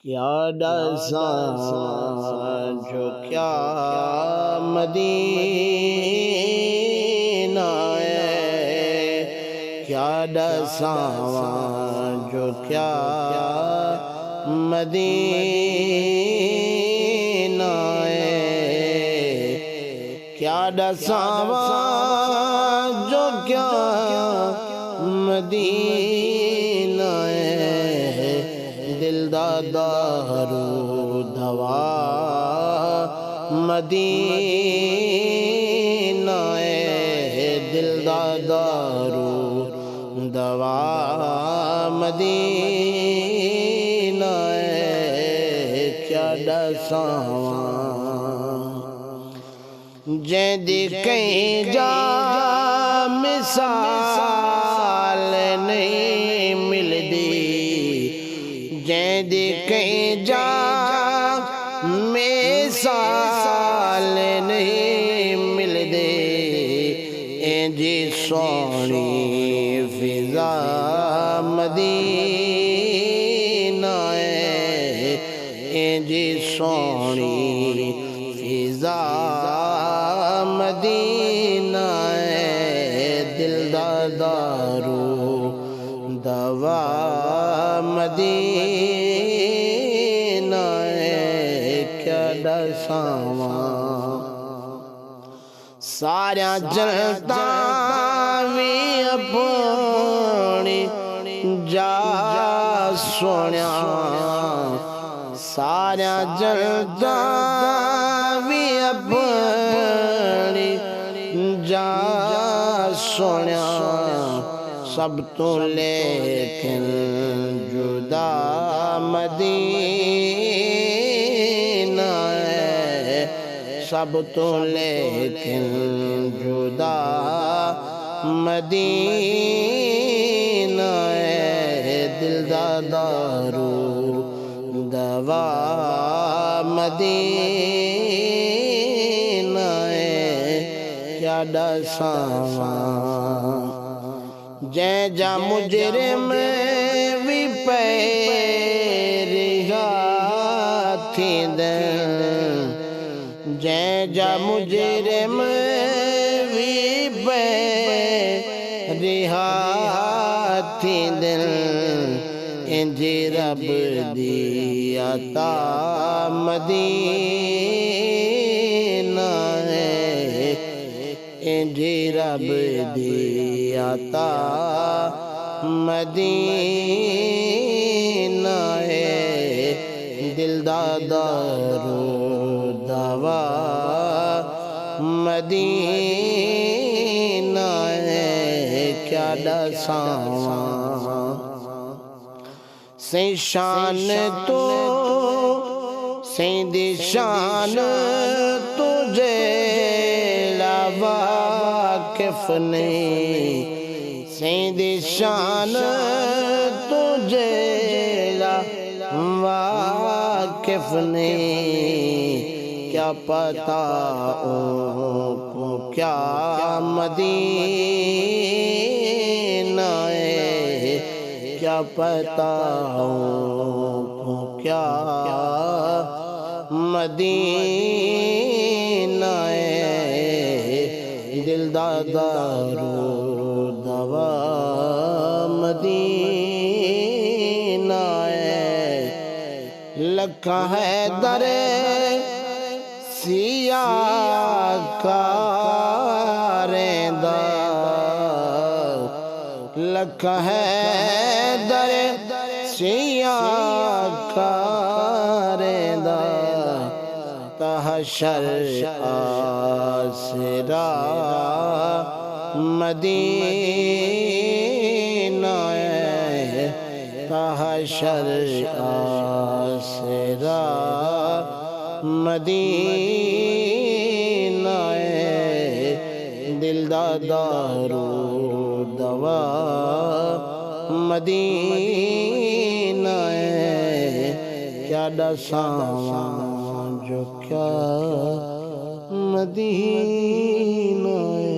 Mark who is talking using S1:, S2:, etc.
S1: کیا ڈساں جو کیا مدینہ ہے، کیا ڈساں جو کیا مدینہ ہے، کیا ڈساں جو کیا مدینہ ہے، دل دا دارو دوا مدینہ ہے، دل دا دارو دوا مدینہ ہے، کیا ڈساں جیں دی کہیں جا مثال نہیں ملدی، جیں دی کہیں جا مثال نہیں ملدی، انجی سونی فضا مدینہ ہے، انجی سونی فضا مدینہ ہے، دل دا دارو دوا مدینہ ہے، کیا ڈساں سارا جلتا وی اپنی جا سونیا، سارا جلتا وی اپنی جا سونیا، سب تو لیکن جدا مدینہ ہے، سب تو لیکن جدا مدینہ ہے، دل دا دارو دوا مدینہ ہے، کیا ڈساں جیں جا مجرم وی پیریا تھیندن، جیں جا مجرم وی پیریا تھیندن، انجی رب دی عطا مدینہ ہے، انجی رب دی عطا مدینہ ہے، دل دا دارو دوا مدینہ ہے، کیا ڈساں سیں شان تو سیں دی شان تجھے واقف نہیں، سیں دی شان تجھے واقف نہیں، کیا پتا ان کو کیا مدینہ ہے، کیا پتا ان کو کیا مدینہ ہے، دل دا دارو دوا مدینہ ہے، لکھا ہے در سیاہ کارندہ، لکھا ہے در سیاہ کارندہ، تحشر آسرا مدینہ ہے، تحشر آسرا مدینہ ہے، دل دا دارو دوا مدینہ ہے، کیا ڈساں جو کیا مدینہ ہے۔